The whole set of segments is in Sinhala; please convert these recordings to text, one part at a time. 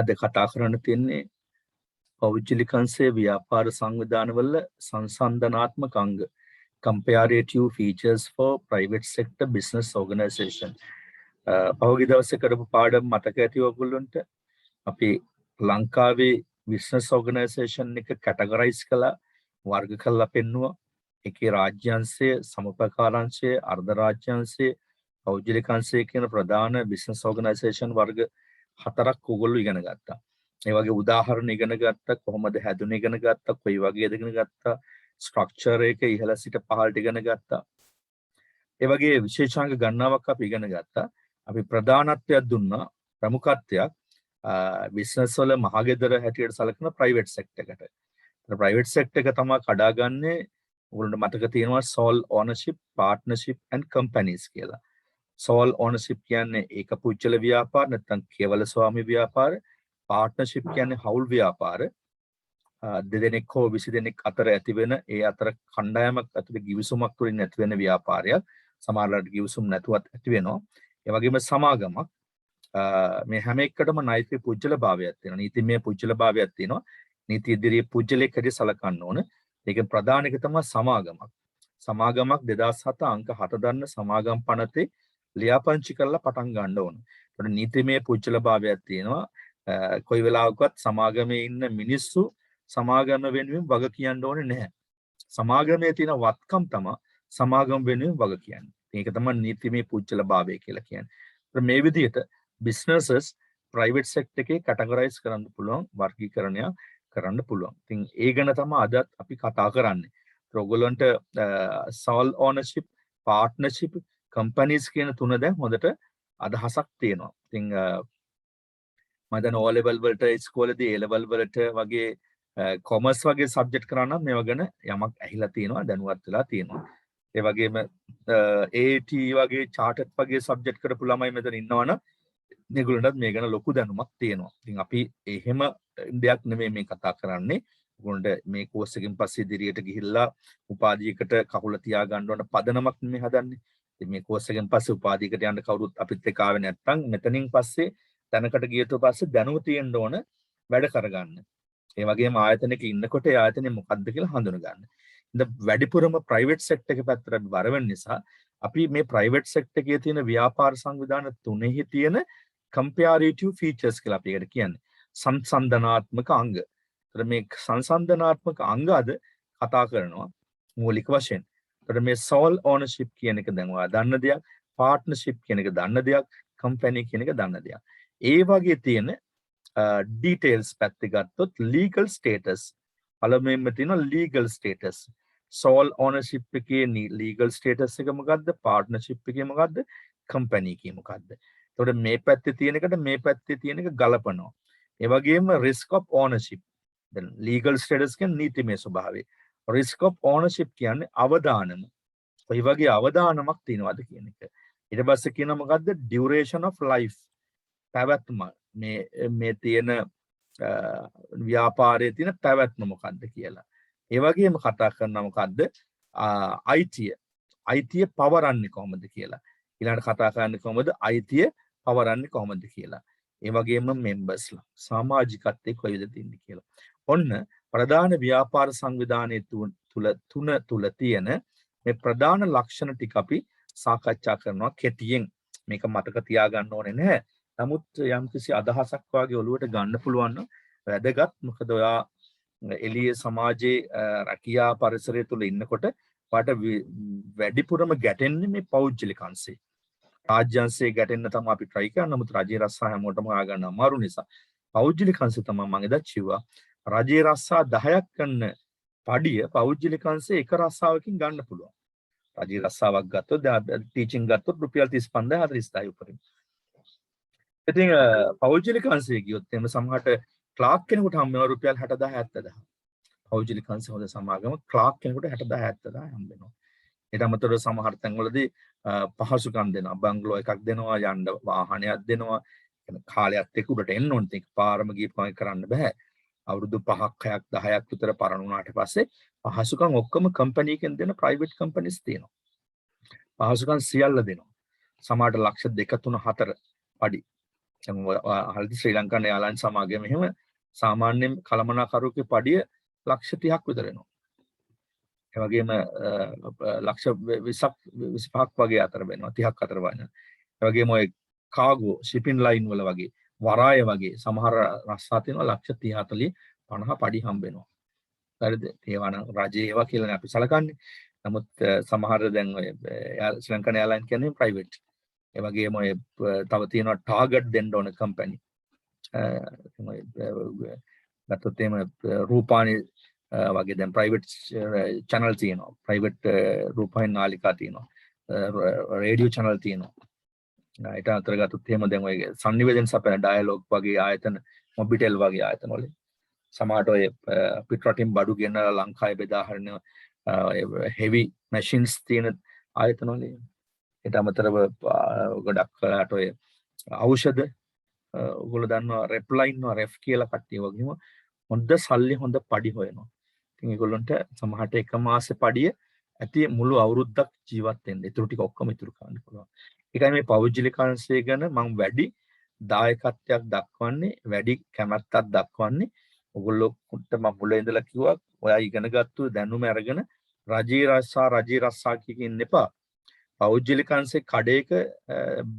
අද කතා කරන්න තියෙන්නේ පෞද්ගලිකංශයේ ව්‍යාපාර සංවිධානවල සංසන්දනාත්මක අංග comparative features for private sector business organization. පහුගිය දවසේ කරපු පාඩම මතක ඇති ඔයගොල්ලන්ට අපි ලංකාවේ business organization එක categorize කළා වර්ග කළා පෙන්නුවා. ඒකේ රාජ්‍යාංශය, සමපකාරාංශය, අර්ධ රාජ්‍යාංශය, පෞද්ගලිකංශය කියන ප්‍රධාන business organization වර්ග 4ක් ඔයගොල්ලෝ ඉගෙන ගත්තා. ඒ වගේ උදාහරණ ඉගෙන ගත්තා, කොහොමද හැදුනේ ඉගෙන ගත්තා, කොයි වගේද ඉගෙන ගත්තා, ස්ට්‍රක්චර් එක ඉහළ සිට පහළට ඉගෙන ගත්තා. ඒ වගේ විශේෂාංග ගණනාවක් අපි ඉගෙන ගත්තා. අපි ප්‍රධානත්වයක් දුන්නා, ප්‍රමුඛත්වයක් බිස්නස් වල මහගෙදර හැටියට සලකන ප්‍රයිවට් සෙක්ටර් එකට. ඒ ප්‍රයිවට් සෙක්ටර් එක තමයි කඩාගන්නේ ඔයගොල්ලන්ට මතක තියෙනවා sole ownership, partnership and companies කියලා. sole ownership කියන්නේ ඒක පුච්චල ව්‍යාපාර නැත්නම් කේවල ස්වාමි ව්‍යාපාර. partnership කියන්නේ හවුල් ව්‍යාපාර. දෙදෙනෙක් හෝ 20 දෙනෙක් අතර ඇති වෙන ඒ අතර කණ්ඩායමක් ඇතුලේ ගිවිසුමක් තුලින් ඇති වෙන ව්‍යාපාරයක්. සමහරවිට ගිවිසුම් නැතුවත් ඇති වෙනවා. ඒ වගේම සමාගමක් මේ හැම එකකටම නෛතික පුජ්‍යලභාවයක් තියෙනවා. නීතිමය පුජ්‍යලභාවයක් තියෙනවා. නීති ඉදිරියේ පුජ්‍යලෙක් හැටියට සලකන්න ඕන. ඒකේ ප්‍රධාන එක තමයි සමාගමක්. සමාගමක් 2007 අංක 7 දන්න සමාගම් පනතේ ලියාපදිංචි කරලා පටන් ගන්න ඕන. ඒකට නීතිමය පුජ්‍යලභාවයක් තියෙනවා. කොයි වෙලාවකවත් සමාගමේ ඉන්න මිනිස්සු සමාගම වෙනුවෙන් වග කියන්න ඕනේ නැහැ. සමාගමේ තියෙන වත්කම් තමයි සමාගම වෙනුවෙන් වග කියන්නේ. මේක තමයි නීතිමය පුජ්‍යලභාවය කියලා කියන්නේ. මේ විදිහට businesses private sector එකේ categorize කරන්න පුළුවන්, වර්ගීකරණය කරන්න පුළුවන්. ඉතින් ඒ ගැන තමයි අද අපි කතා කරන්නේ. ඔයගොල්ලන්ට sole ownership, partnership, companies කියන තුන දැන් හොඳට අදහසක් තියෙනවා. ඉතින් මම දැන් O level වලට ඉස්කෝලේදී A level වලට වගේ කොමර්ස් වගේ සබ්ජෙක්ට් කරා නම් මේවා ගැන යමක් ඇහිලා තියෙනවා, දැනුවත් වෙලා තියෙනවා. ඒ වගේම AAT වගේ chartered වගේ සබ්ජෙක්ට් කරපු ළමයි මෙතන ඉන්නවනම් මේගොල්ලන්ටත් මේ ගැන ලොකු දැනුමක් තියෙනවා. ඉතින් අපි එහෙම දෙයක් නෙමෙයි මේ කතා කරන්නේ. ඔයගොල්ලන්ට මේ කෝස් එකෙන් පස්සේ ඉදිරියට ගිහිල්ලා උපාධියකට කකුල තියා ගන්න ඕන පදනමක් නෙමෙයි හදන්නේ. ඉතින් මේ කෝස් එකෙන් පස්සේ උපාධියකට යන්න කවුරුත් අපිත් එක්ක ආවේ නැත්නම් මෙතනින් පස්සේ තැනකට ගියට පස්සේ දැනුම තියෙන්න ඕන වැඩ කරගන්න. ඒ වගේම ආයතනයක ඉන්නකොට ඒ ආයතනය මොකක්ද කියලා හඳුන ගන්න. ඉතින් වැඩිපුරම ප්‍රයිවට් සෙක්ටර් එක පැත්තට අපි බර වෙන නිසා අපි මේ ප්‍රයිවට් සෙක්ටර් එකේ තියෙන ව්‍යාපාර සංවිධාන තුනෙහි තියෙන comparative features කියලා අපි ඒකට කියන්නේ. සංසන්දනාත්මක අංග. ඒතර මේ සංසන්දනාත්මක අංග අද කතා කරනවා මූලික වශයෙන්. ඒතර මේ sole ownership කියන එක දැන් ඔයා දන්න දෙයක්, partnership කියන එක දන්න දෙයක්, company කියන එක දන්න දෙයක්. ඒ වගේ තියෙන details පැත්තේ ගත්තොත් legal status පළමුවෙන්ම තියෙනවා legal status. sole ownership එකේ legal status එක මොකද්ද? partnership එකේ මොකද්ද? company එකේ මොකද්ද? එතකොට මේ පැත්තේ තියෙන එකට මේ පැත්තේ තියෙන එක ගලපනවා. ඒ වගේම risk of ownership. දැන් legal status කියන්නේ නීතිමය ස්වභාවය. risk of ownership කියන්නේ අවදානම. කොයි වගේ අවදානමක් තියෙනවද කියන එක. ඊට පස්සේ කියනවා මොකද්ද? duration of life. පැවැත්ම මේ තියෙන ව්‍යාපාරයේ තියෙන පැවැත්ම මොකද්ද කියලා. ඒ වගේම කතා කරනවා මොකද්ද? අයිතිය පවරන්නේ කොහොමද කියලා. ඊළඟට කතා කරන්නේ කොහොමද අයිතිය පවරන්නේ කොහොමද කියලා. ඒ වගේම මෙම්බර්ස්ලා සමාජිකත්වයේ කොයිද තින්නේ කියලා. ඔන්න ප්‍රධාන ව්‍යාපාර සංවිධානයේ තුල තියෙන මේ ප්‍රධාන ලක්ෂණ ටික අපි සාකච්ඡා කරනවා කෙටියෙන්. මේක මතක තියාගන්න ඕනේ නැහැ. නමුත් යම්කිසි අදහසක් වාගේ ඔළුවට ගන්න පුළුවන් නම් වැදගත්. මොකද ඔයා එළියේ සමාජයේ රැකියා පරිසරය තුල ඉන්නකොට වාට වැඩිපුරම ගැටෙන්නේ මේ පෞද්ගලික අංශේ. රාජ්‍යාංශයේ ගැටෙන්න තමයි අපි try කරන්නේ. නමුත් රජයේ රස්සා හැමෝටම හොයාගන්න අමාරු නිසා පෞද්ගලික අංශය තමයි මම එදා කිව්වා. රජයේ රස්සා 10ක් ගන්න පඩිය පෞද්ගලික අංශයේ එක රස්සාවකින් ගන්න පුළුවන්. රජයේ රස්සාවක් ගත්තොත් ටීචින් ගත්තොත් රුපියල් 35000 40000 උපරිම. ඉතින් පෞද්ගලික අංශයේ ගියොත් එimhe සමහරට ක්ලාක් කෙනෙකුට හම්බ වෙනවා රුපියල් 60000 70000. පෞද්ගලික අංශ හොඳ සමාගම ක්ලාක් කෙනෙකුට 60000 70000 හම්බ වෙනවා. ඊට අමතරව සමහර තැන්වලදී පහසුකම් දෙනවා. බංගලෝ එකක් දෙනවා, යන්න වාහනයක් දෙනවා. කාලයත් එක්ක උඩට එන්න ඕනේ. ඒක පාරම ගිහපුවම කරන්න බෑ. අවුරුදු 5ක් 6ක් 10ක් විතර පරණ වුණාට පස්සේ පහසුකම් ඔක්කොම කම්පැනි එකෙන් දෙන ප්‍රයිවට් කම්පැනිස් තියෙනවා. පහසුකම් සියල්ල දෙනවා. සමහරට ලක්ෂ 2 3 4 පඩි. හරිද ශ්‍රී ලංකා එයාලයින්ස් සමාගම එහෙම සාමාන්‍යයෙන් කළමනාකරුවෙකුගේ පඩිය ලක්ෂ 30ක් විතර වෙනවා. ඒ වගේම ලක්ෂ 20ක් 25ක් වගේ අතර වෙනවා 30ක් අතර වань. ඒ වගේම ඔය කාගෝ shipping line වල වගේ වරාය වගේ සමහර රස්සා තියෙනවා ලක්ෂ 30 40 50 පඩි හම්බ වෙනවා. හරිද? ඒවා නම් රජේ ඒවා කියලා අපි සලකන්නේ. නමුත් සමහර දැන් ඔය ශ්‍රී ලංකන් එයාලයින් කියන්නේ ප්‍රයිවට්. ඒ වගේම ඔය තව තියෙනවා ටාගට් දෙන්න ඕන කම්පැනි. ගත්තොත් එහෙම රූපානි වගේ දැන් ප්‍රයිවට් channel තියෙනවා. ප්‍රයිවට් රූපහින් නාලිකා තියෙනවා. රේඩියෝ channel තියෙනවා. ඊට අතර ගත්තොත් එහෙම දැන් ඔය සංනිවේදන සපයන ඩයලොග් වගේ ආයතන මොබිටෙල් වගේ ආයතන වල සමහරට ඔය පිටරටින් බඩු ගෙනලා ලංකාවේ බෙදා හරින heavy machines තියෙන ආයතන වල ඊට අමතරව ගොඩක් වෙලාට ඔය ඖෂධ ඔයගොල්ලෝ දන්නවා රෙප්ලයින් රෙෆ් කියලා කට්ටිය වගේම හොඳ සල්ලි හොඳ පඩි හොයනවා. ඉතින් ඒගොල්ලන්ට සමහරට එක මාසේ පඩිය ඇති මුළු අවුරුද්දක් ජීවත් වෙන්න. ඒතුරු ටික ඔක්කොම ඉතුරු කරන්න පුළුවන්. ඒකයි මේ පෞද්ගලිකංශය ගැන මම වැඩි දායකත්වයක් දක්වන්නේ, වැඩි කැමැත්තක් දක්වන්නේ. ඔයගොල්ලෝට මම මුලින් ඉඳලා කිව්වා ඔයා ඉගෙනගත්තු දැනුම අරගෙන රජේ රස්සා කියකින් එපා. පෞද්ගලිකංශේ කඩේක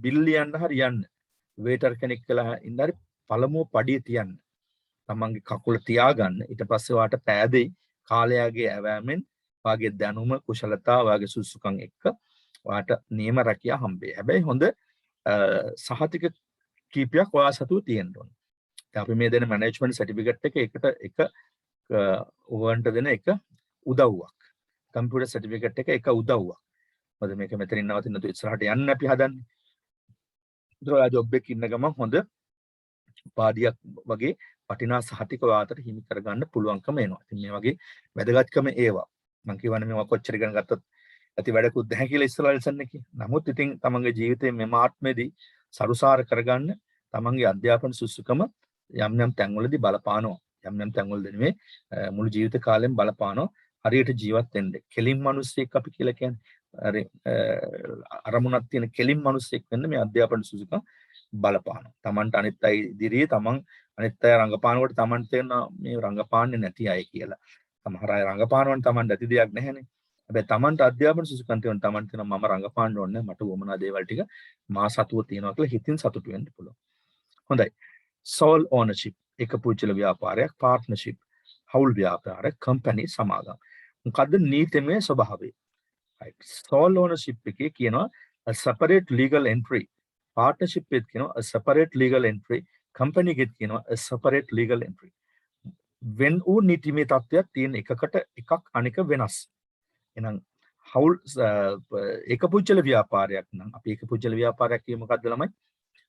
බිල් ලියන්න හරියන්න. වේටර් කෙනෙක් කියලා ඉඳන් හරි පළමුව පඩිය තියන්න. තමන්ගේ කකුල තියාගන්න. ඊට පස්සේ වාට පෑදෙයි කාලයාගේ ඇවෑමෙන් වාගේ දැනුම කුශලතා වාගේ සුසුකම් එක්ක වාට නියම රැකියාව හම්බෙයි. හැබැයි හොඳ සහතික කීපයක් ඔයා සතුව තියෙන්න ඕන. අපි මේ දෙන මැනේජ්මන්ට් සර්ටිෆිකේට් එක එකට එක උවන්ට දෙන එක උදව්වක්. කම්පියුටර් සර්ටිෆිකේට් එක උදව්වක්. මොකද මේක මෙතනින් නවතින තු ඉස්සරහට යන්න අපි හදන්නේ. ඒතර ජොබ් එකක ඉන්න ගමන් හොඳ පාඩියක් වගේ වටිනා සහතික වාතයට හිමි කරගන්න පුළුවන්කම එනවා. ඉතින් මේ වගේ වැදගත්කම ඒවා. මම කියවනේ මේවා කොච්චර ඉගෙන ගත්තත් ඇති වැඩකුත් නැහැ කියලා ඉස්සරහට ඉල්සන්නේ කි. නමුත් ඉතින් තමන්ගේ ජීවිතේ මෙම ආත්මෙදී සරුසාර කරගන්න තමන්ගේ අධ්‍යාපන සුසුකම යම් යම් තැන්වලදී බලපානවා. යම් යම් තැන්වලදී නෙමෙයි මුළු ජීවිත කාලෙම බලපානවා. හරියට ජීවත් වෙන්න. කෙලින් මිනිස්සෙක් අපි කියලා කියන්නේ. හරි අරමුණක් තියෙන කෙලින් මිනිස්සෙක් වෙන්න මේ අධ්‍යාපන සුසුකම් බලපානවා. තමන්ට අනිත් අය ඉදිරියේ තමන් අනිත් අය රංගපානකොට තමන්ට තේරෙන මේ රංගපාන්නේ නැති අය කියලා. සමහර අය රංගපානවන් තමන්ට ඇති දෙයක් නැහැනේ. හැබැයි තමන්ට අධ්‍යාපන සුසුකම් තියෙන තමන්ට තේරෙන මම රංගපාන්න ඕනේ මට වමනා දේවල් ටික මා සතුව තියෙනවා කියලා හිතින් සතුටු වෙන්න පුළුවන්. හොඳයි. sole ownership එක පුජ්‍යල ව්‍යාපාරයක්, partnership හවුල් ව්‍යාපාරයක්, company සමාගම්. මොකද්ද නීතිමය ස්වභාවය? right. sole ownership එකේ කියනවා a separate legal entry. partnership එකේ කියනවා a separate legal entry. company එකේ කියනවා a separate legal entry. when වූ නීතිමය තත්ත්වයක් තියෙන එකකට එකක් අනික වෙනස්. එහෙනම් හවුල් එක පුජ්‍යල ව්‍යාපාරයක් නම් අපි එක පුජ්‍යල ව්‍යාපාරයක් කියමු මොකද්ද ළමයි?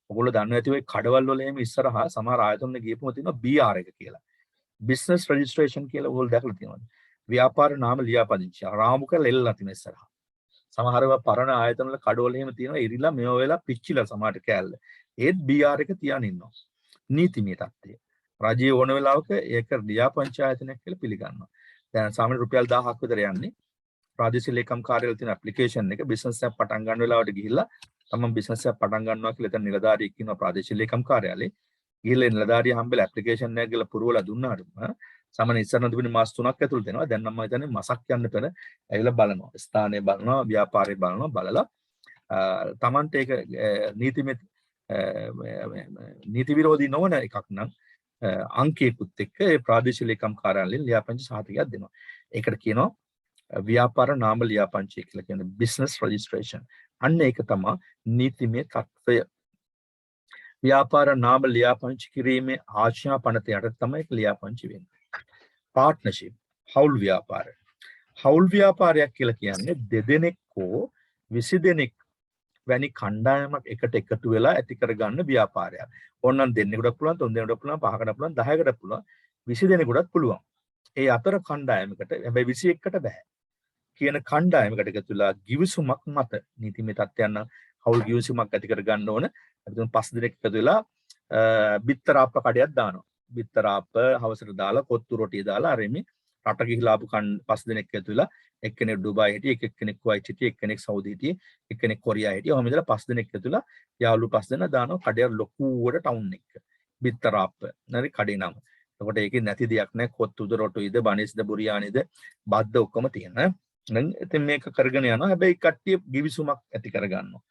ඔයගොල්ලෝ දන්නවා ඇති ඔය කඩවල් වල එහෙම ඉස්සරහා සමහර ආයතන වල ගියපුම තියෙනවා BR එක කියලා. business registration කියලා ඔයගොල්ලෝ දැකලා තියෙනවද? ව්‍යාපාර නාම ලියාපදිංචි. රාමුක ලෙල්ලා තියෙන ඉස්සරහා. සමහරව පරණ ආයතන වල කඩවල එහෙම තියෙනවා ඉරිලා මේව වෙලා පිච්චිලා සමහරට කෑල්ල. ඒත් BR එක තියාගෙන ඉන්නවා. නීතිමය තත්ත්වය. රජයේ ඕන වෙලාවක ඒක ලියාපදිංචි ආයතනයක් කියලා පිළිගන්නවා. දැන් සාමාන්‍ය රුපියල් 1000ක් විතර යන්නේ. ප්‍රාදේශීය ලේකම් කාර්යාලවල තියෙන ඇප්ලිකේෂන් එක බිස්නස් එකක් පටන් ගන්න වෙලාවට ගිහිල්ලා තමන් බිස්නස් එකක් පටන් ගන්නවා කියලා එතන නිලධාරියෙක් ඉන්නවා ප්‍රාදේශීය ලේකම් කාර්යාලේ. ගිහිල්ලා නිලධාරිය හම්බෙලා ඇප්ලිකේෂන් එකක් ගිහලා පුරවලා දුන්නාට සාමාන්‍ය ඉස්සරන තිබුණේ මාස 3ක් ඇතුළත දෙනවා. දැන් නම් මම හිතන්නේ මාසක් යන්න පෙර ඇවිල්ලා බලනවා. ස්ථානය බලනවා, ව්‍යාපාරය බලනවා, බලලා තමන්ට ඒක නීති විරෝධී නොවන එකක් නම් අංකයකුත් එක්ක ඒ ප්‍රාදේශීය ලේකම් කාර්යාලයෙන් ලියාපදිංචි සහතිකයක් දෙනවා. ඒකට කියනවා ව්‍යාපාර නාම ලියාපදිංචි කියලා කියන business registration. අන්න ඒක තමයි නීතිමය තත්ත්වය. ව්‍යාපාර නාම ලියාපදිංචි කිරීමේ ආශා පනත යට තමයි ලියාපදිංචි වෙන්නේ. partnership හවුල් ව්‍යාපාර. හවුල් ව්‍යාපාරයක් කියලා කියන්නේ දෙදෙනෙක් හෝ 20 දෙනෙක් වැනි කණ්ඩායමක් එකට එකතු වෙලා ඇති කරගන්න ව්‍යාපාරයක්. ඕනනම් දෙන්නෙකුට පුළුවන්, තුන් දෙනෙකුට පුළුවන්, පහකට පුළුවන්, 10කට පුළුවන්, 20 දෙනෙකුටත් පුළුවන්. ඒ අතර කණ්ඩායමකට හැබැයි 21කට බෑ. කියන කණ්ඩායමකට එකතු වෙලා givisුමක් මත නීතිමය තත්ත්වයන් නම් හවුල් givisුමක් ඇති කර ගන්න ඕන. අපි තුන් 5 දෙනෙක් එකතු වෙලා බිත්තරාප්ප කඩයක් දානවා. බිත්තරාප්ප හවසට දාලා කොත්තු රොටිය දාලා අර එමේ රට ගිහිලා ආපු 5 දෙනෙක් එකතු වෙලා එක්කෙනෙක් ඩුබායි හිටියේ, එක්කෙනෙක් කුවයිට් හිටියේ, එක්කෙනෙක් සෞදි හිටියේ, එක්කෙනෙක් කොරියා හිටියේ. ඔහොම ඉඳලා 5 දෙනෙක් ඇතුළා යාළුවෝ 5 දෙනා දානවා කඩේ ලොකුවට ටවුන් එක. බිත්තරාප්ප. හරි කඩේ නම. එතකොට ඒකේ නැති දෙයක් නැහැ. කොත්තුද, රොටුයිද, බනිස්ද, බුරියානිද, බද්ද ඔක්කොම තියෙනවා. දැන් ඉතින් මේක කරගෙන යනවා. හැබැයි කට්ටිය ගිවිසුමක් ඇති කරගන්නවා.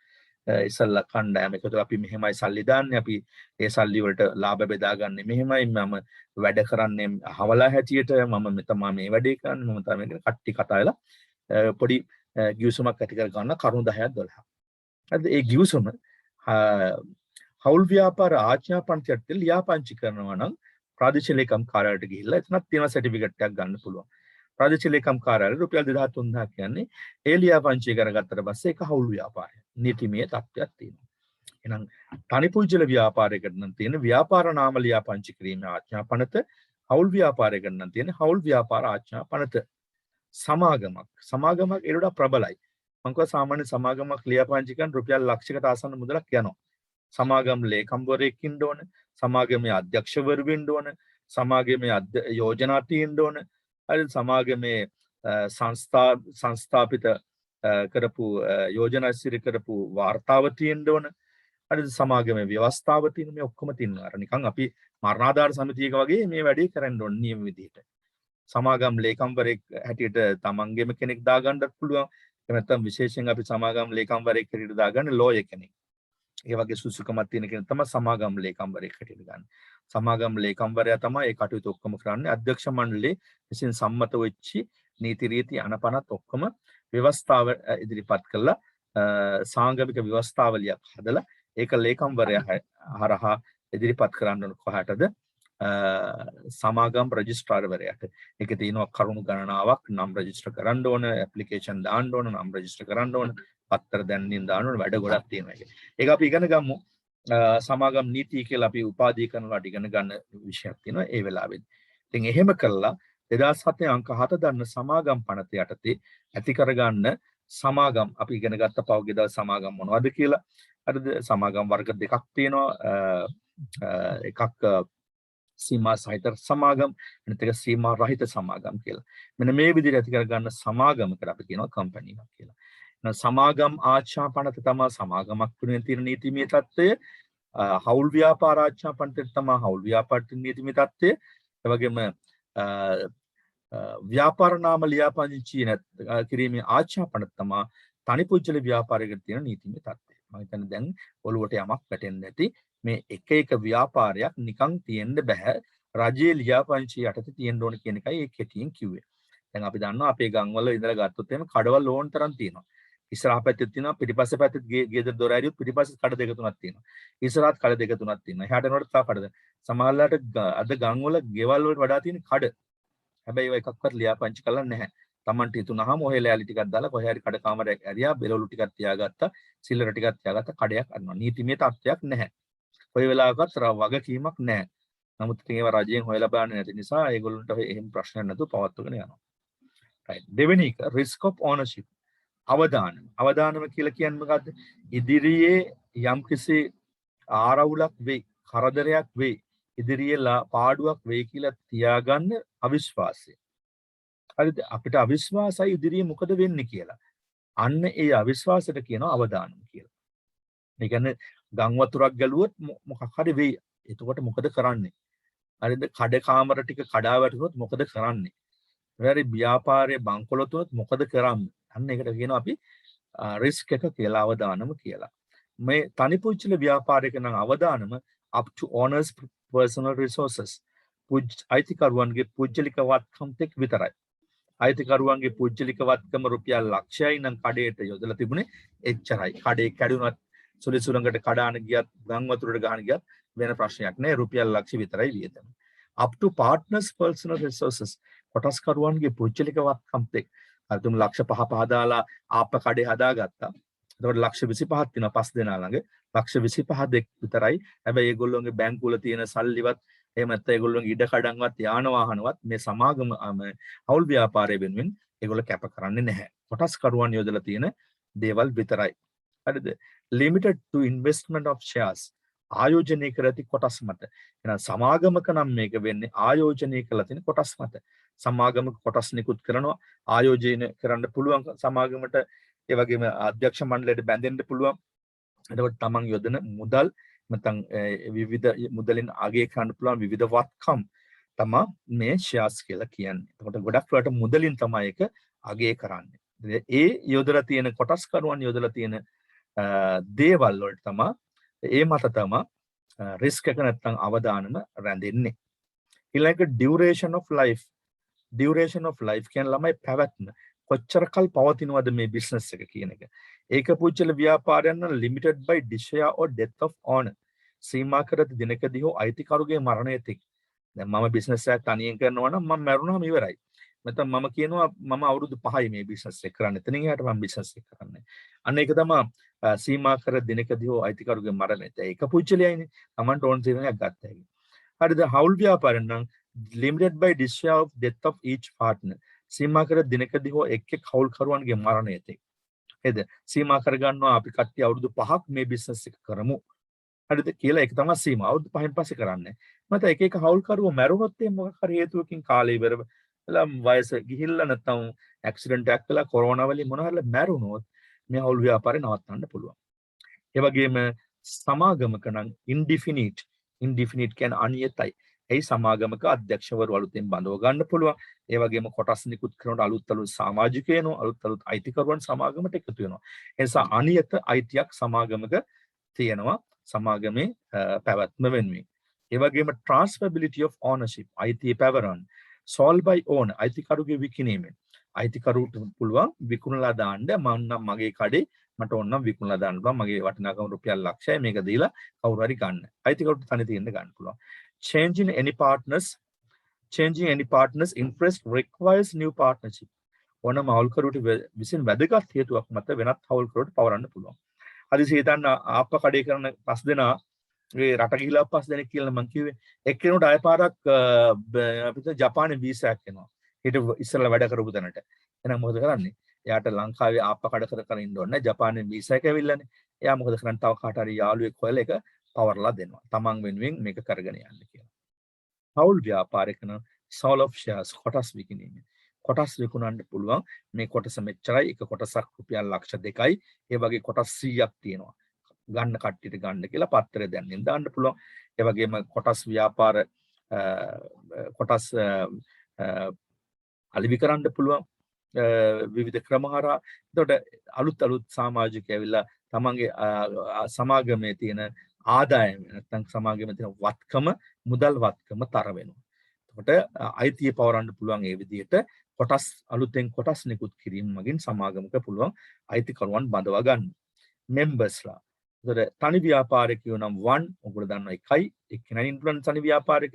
ඉස්සල්ලා කණ්ඩායම එකතු අපි මෙහෙමයි සල්ලි දාන්නේ, අපි ඒ සල්ලි වලට ලාභ බෙදාගන්නේ මෙහෙමයි, මම වැඩ කරන්නේ හවලා හැටියට, මම තමයි මේ වැඩේ කරන්නේ, මම තමයි මේක කට්ටි කතා වෙලා පොඩි ගිවිසුමක් ඇති කර ගන්න කරුණු 10ක් 12ක්. හරිද? ඒ ගිවිසුම හවුල් ව්‍යාපාර ආඥා පන්තියට ලියාපදිංචි කරනවා නම් ප්‍රාදේශීය ලේකම් කාර්යාලයට ගිහිල්ලා එතනක් තියෙන සර්ටිෆිකේට් එකක් ගන්න පුළුවන්. ප්‍රාදේශීය ලේකම් කාර්යාලය රුපියල් 2300 කියන්නේ ඒ ලියාපදිංචි කරගත්තට පස්සේ ඒක හවුල් ව්‍යාපාරය. නීතිමය තත්ත්වයක් තියෙනවා. එහෙනම් තනි පුජ්‍යල ව්‍යාපාරයකට නම් තියෙන ව්‍යාපාර නාම ලියාපදිංචි කිරීමේ ආඥා පනත, හවුල් ව්‍යාපාරයකට නම් තියෙන හවුල් ව්‍යාපාර ආඥා පනත. සමාගමක් ඒකට වඩා ප්‍රබලයි. මම කිව්වා සාමාන්‍ය සමාගමක් ලියාපදිංචි කරන රුපියල් ලක්ෂයකට ආසන්න මුදලක් යනවා. සමාගම් ලේකම්වරයෙක් ඉන්න ඕන, සමාගමේ අධ්‍යක්ෂවරු වෙන්න ඕන, සමාගමේ යෝජනා තියෙන්න ඕන. හරි, සමාගමේ සංස්ථාපිත කරපු යෝජනා ඉදිරි කරපු වාර්තාව තියෙන්න ඕන. හරි, සමාගමේ ව්‍යවස්ථාව තියෙන මේ ඔක්කොම තියෙනවා. අර නිකන් අපි මරණාධාර සමිතියක වගේ මේ වැඩේ කරන්න ඕන නියම විදිහට. සමාගම් ලේකම්වරයෙක් හැටියට තමන්ගේම කෙනෙක් දාගන්නත් පුළුවන්. එහෙම නැත්නම් විශේෂයෙන් අපි සමාගම් ලේකම්වරයෙක් හැටියට දාගන්නේ ලෝයර් කෙනෙක්. ඒ වගේ සුසුකමක් තියෙන කෙනෙක් තමයි සමාගම් ලේකම්වරයෙක් හැටියට ගන්න. සමාගම් ලේකම්වරයා තමයි ඒ කටයුතු ඔක්කොම කරන්නේ. අධ්‍යක්ෂ මණ්ඩලයේ විසින් සම්මත වෙච්චි නීති රීති අනපනත් ඔක්කොම ව්‍යවස්ථාව ඉදිරිපත් කළා. සාංගමික ව්‍යවස්ථාවලියක් හදලා ඒක ලේකම්වරයා හරහා ඉදිරිපත් කරන්න ඕන කොහටද? සමාගම් රෙජිස්ට්‍රාර්වරයාට. ඒකේ තියෙනවා කරුණු ගණනාවක්, නම් රෙජිස්ටර් කරන්න ඕන, ඇප්ලිකේෂන් දාන්න ඕන, නම් රෙජිස්ටර් කරන්න ඕන, පත්තර දැන්වීම දාන්න ඕන, වැඩ ගොඩක් තියෙනවා ඒක. ඒක අපි ඉගෙන ගමු. සමාගම් නීතිය කියලා අපි උපාධිය කරනවාට ඉගෙන ගන්න විෂයක් තියෙනවා ඒ වෙලාවෙදි. ඉතින් එහෙම කළා 2007 අංක 7 දන්න සමාගම් පනත යටතේ ඇති කරගන්න සමාගම් අපි ඉගෙන ගත්ත පෞද්ගලික දවස් සමාගම් මොනවද කියලා. හරිද? සමාගම් වර්ග දෙකක් තියෙනවා. එකක් සීමා සහිත සමාගම්, අනිත් එක සීමා රහිත සමාගම් කියලා. මෙන්න මේ විදිහට ඇති කරගන්න සමාගමකට අපි කියනවා කම්පැනි එකක් කියලා. එහෙනම් සමාගම් ආච්ඡා පනත තමයි සමාගමක් වෙනුවෙන් තියෙන නීතිමය තත්ත්වය. හවුල් ව්‍යාපාර ආච්ඡා පනතේ තමයි හවුල් ව්‍යාපාර නීතිමය තත්ත්වය. ඒ වගේම ව්‍යාපාර නාම ලියාපදිංචි කිරීමේ ආච්ඡා පනත තමයි තනි පුජ්‍යල ව්‍යාපාරයකට තියෙන නීතිමය තත්ත්වය. මම හිතන්නේ දැන් ඔළුවට යමක් වැටෙන්නේ නැති මේ එක එක ව්‍යාපාරයක් නිකන් තියෙන්න බෑ. රජයේ ලියාපදිංචි යටතේ තියෙන්න ඕන කියන එකයි ඒ කෙටියෙන් කිව්වේ. දැන් අපි දන්නවා අපේ ගම්වල ඉඳලා ගත්තොත් එහෙම කඩවල් ඕන තරම් තියෙනවා. ඉස්සරහ පැත්තේ තියෙනවා, පිටිපස්සේ පැත්තේ ගෙදර දොර ඇරියොත් පිටිපස්සේ කඩ දෙක තුනක් තියෙනවා. ඉස්සරහත් කඩ දෙක තුනක් තියෙනවා. එහාට යනකොට තව කඩ. සමහරලාට අද ගම්වල ගෙවල් වලට වඩා තියෙන කඩ. හැබැයි ඒවා එකක්වත් ලියාපදිංචි කරලා නැහැ. Tamanට හිතුනහම ඔය ලෑලි ටිකක් දාලා කොහේ හරි කඩ කාමරයක් ඇරියා, බෙරළු ටිකක් තියාගත්තා, සිල්ලර ටිකක් තියාගත්තා, කඩයක් අරනවා. නීතිමය තත්ත්වයක් නැහැ. කොයි වෙලාවකත් වගකීමක් නැහැ. නමුත් ඉතින් ඒවා රජයෙන් හොයලා බලන්නේ නැති නිසා ඒගොල්ලන්ට එහෙම ප්‍රශ්නයක් නැතුව පවත්වාගෙන යනවා. right. දෙවෙනි එක risk of ownership. අවදානම කියලා කියන්නේ මොකද්ද? ඉදිරියේ යම්කිසි ආරවුලක් වෙයි, කරදරයක් වෙයි, ඉදිරියේ පාඩුවක් වෙයි කියලා තියාගන්න අවිශ්වාසය. හරිද? අපිට අවිශ්වාසයි ඉදිරියේ මොකද වෙන්නේ කියලා. අන්න ඒ අවිශ්වාසයට කියනවා අවදානම කියලා. ඒ කියන්නේ ගම් වතුරක් ගැලුවොත් මොකක් හරි වෙයි. එතකොට මොකද කරන්නේ? හරිද? කඩ කාමර ටික කඩා වැටුනොත් මොකද කරන්නේ? වැරි ව්‍යාපාරයේ බංකොලොත් වුණොත් මොකද කරන්නේ? අන්න ඒකට කියනවා අපි රිස්ක් එක කියලා, අවදානම කියලා. මේ තනි පුජ්‍යල ව්‍යාපාරයක නම් අවදානම up to owners personal resources. අයිතිකරුවන්ගේ පුජ්‍යලික වත්කම් තෙක් විතරයි. අයිතිකරුවන්ගේ පුජ්‍යලික වත්කම රුපියල් ලක්ෂයයි නම් කඩේට යොදලා තිබුණේ එච්චරයි. කඩේ කැඩුනත් සුලි සුලංගට කඩාන ගියත් ගම් වතුරට ගහන ගියත් වෙන ප්‍රශ්නයක් නෑ. රුපියල් ලක්ෂ විතරයි වියදම. up to partners personal resources. කොටස්කරුවන්ගේ පුජ්‍යලික වත්කම් තෙක්. අර තුන් ලක්ෂ 5 දාලා ආප්ප කඩේ හදාගත්තා. එතකොට ලක්ෂ 25ක් තියෙනවා 5 දෙනා ළඟ. ලක්ෂ 25 දෙක් විතරයි. හැබැයි ඒගොල්ලෝගේ බැංකුවල තියෙන සල්ලිවත් එහෙම නැත්නම් ඒගොල්ලෝගේ ඉඩ කඩන්වත් යාන වාහනවත් මේ සමාගම හවුල් ව්‍යාපාරය වෙනුවෙන් ඒගොල්ලෝ කැප කරන්නේ නැහැ. කොටස්කරුවන් යොදලා තියෙන දේවල් විතරයි. හරිද? limited to investment of shares. ආයෝජනය කර ඇති කොටස් මත. එහෙනම් සමාගමක නම් මේක වෙන්නේ ආයෝජනය කළ තියෙන කොටස් මත. සමාගමක කොටස් නිකුත් කරනවා ආයෝජනය කරන්න පුළුවන් සමාගමට ඒ වගේම අධ්‍යක්ෂ මණ්ඩලයට බැඳෙන්න පුළුවන් එතකොට තමන් යොදන මුදල් නැත්නම් විවිධ මුදලින් අගය කරන්න පුළුවන් විවිධ වත්කම් තමයි මේ ෂෙයාර්ස් කියලා කියන්නේ. එතකොට ගොඩක් වෙලාවට මුදලින් තමයි ඒක අගය කරන්නේ. ඒ යොදලා තියෙන කොටස්කරුවන් යොදලා තියෙන දේවල් වලට තමයි ඒ මත තමයි රිස්ක් එක නැත්නම් අවදානම රැඳෙන්නේ. ඊළඟ ඩියුරේෂන් ඔෆ් ලයිෆ් කියන්නේ ළමයි පැවැත්ම කොච්චර කල් පවතිනවද මේ බිස්නස් එක කියන එක. ඒක පුච්චල ව්‍යාපාරයන් නම් limited by desire or death of owner. සීමා කර දිනකදී හෝ අයිතිකරුගේ මරණය තෙක්. දැන් මම බිස්නස් එකක් තනියෙන් කරනවා නම් මම මැරුණාම ඉවරයි. නැත්නම් මම කියනවා මම අවුරුදු 5යි මේ බිස්නස් එක කරන්නේ. එතනින් එහාට මම බිස්නස් එක කරන්නේ. අන්න ඒක තමයි සීමා කර දිනකදී හෝ අයිතිකරුගේ මරණය. ඒක පුච්චලයිනේ. Tamanට ඕන තීරණයක් ගත්ත හැකි. හරිද? හවුල් ව්‍යාපාරයන් නම් limited by desire of death of each partner. සීමා කර දිනකදී හෝ එක් හවුල්කරුවන්ගේ මරණය තෙක්. නේද? සීමා කර ගන්නවා අපි කට්ටිය අවුරුදු 5ක් මේ බිස්නස් එක කරමු. හරිද කියලා ඒක තමයි සීමා. අවුරුදු 5න් පස්සේ කරන්නේ. මත එක හවුල්කරුවෝ මැරුණොත් මොකක් හරි හේතුවකින් කාලය ඉවර වෙලා වයස ගිහිල්ලා නැත්නම් ඇක්සිඩන්ට් එකක් වෙලා කොරෝනා වලින් මොනවා හරි මැරුණොත් මේ හවුල් ව්‍යාපාරේ නවත්තන්න පුළුවන්. ඒ වගේම සමාගමක නම් ඉන්ඩිෆිනිට් කියන්නේ අනියතයි. ඒ සමාගමක අධ්‍යක්ෂවරු අලුතෙන් බඳව ගන්න පුළුවන්. ඒ වගේම කොටස් නිකුත් කරනකොට අලුත් සමාජිකයන්ෝ අලුත් අයිතිකරුවන් සමාගමට එකතු වෙනවා. ඒ නිසා අනියත අයිතියක් සමාගමක තියෙනවා සමාගමේ පැවැත්ම වෙනුවෙන්. ඒ වගේම transferability of ownership අයිතිය පැවරන sold by owner අයිතිකරුගේ විකිණීමෙන් අයිතිකරුට පුළුවන් විකුණලා දාන්න මගේ කඩේ මට ඕන නම් විකුණලා දාන්න පුළුවන් මගේ වටිනාකම රුපියල් ලක්ෂයයි මේක දීලා කවුරු හරි ගන්න. අයිතිකරුට තනි තියෙන්න ගන්න පුළුවන්. Changing any partners interest requires new partnership. ඕනම හවුල්කරුට විසින් වැදගත් හේතුවක් මත වෙනත් හවුල්කරුවට පවරන්න පුළුවන්. හදිසි හිතන්න ආප්ප කඩේ කරන 5 දෙනා ඒ රට ගිහිලා 5 දෙනෙක් කියලා මම කිව්වේ එක්කෙනෙකුට ආය පාරක් අපිට ජපානයේ වීසා එකක් එනවා. ඊට ඉස්සෙල්ලා වැඩ කරපු තැනට. එහෙනම් මොකද කරන්නේ? එයාට ලංකාවේ ආප්ප කඩ කර ඉන්න ඕනේ. ජපානයේ වීසා එක ඇවිල්ලානේ. එයා මොකද කරන්නේ? තව කාට හරි යාළුවෙක් හොයලා ඒක පවර්ලා දෙනවා. තමන් වෙනුවෙන් මේක කරගෙන යන්න කියලා. හවුල් ව්‍යාපාරික නම් sale of shares කොටස් විකිණීම. කොටස් විකුණන්න පුළුවන්. මේ කොටස මෙච්චරයි. එක කොටසක් රුපියල් ලක්ෂ 2යි. ඒ වගේ කොටස් 100ක් තියෙනවා. ගන්න කට්ටියට ගන්න කියලා පත්‍රය දැන්නෙන් දාන්න පුළුවන්. ඒ වගේම කොටස් ව්‍යාපාර කොටස් අලිවි කරන්න පුළුවන්. විවිධ ක්‍රම හරහා. එතකොට අලුත් සමාජිකයෝ ඇවිල්ලා තමන්ගේ සමාගමේ තියෙන ආදායම නැත්නම් සමාගමේ තියෙන වත්කම මුදල් වත්කම තර වෙනවා. එතකොට අයිතිය පවරන්න පුළුවන් ඒ විදිහට කොටස් අලුතෙන් කොටස් නිකුත් කිරීම මගින් සමාගමක පුළුවන් අයිතිකරුවන් බඳවා ගන්න. මෙම්බර්ස්ලා. එතකොට තනි ව්‍යාපාරිකයෝ නම් 1 ඔයගොල්ලෝ දන්නවා 1යි එක්කෙනා ඉන්ෆ්ලුවන්ස් තනි ව්‍යාපාරික.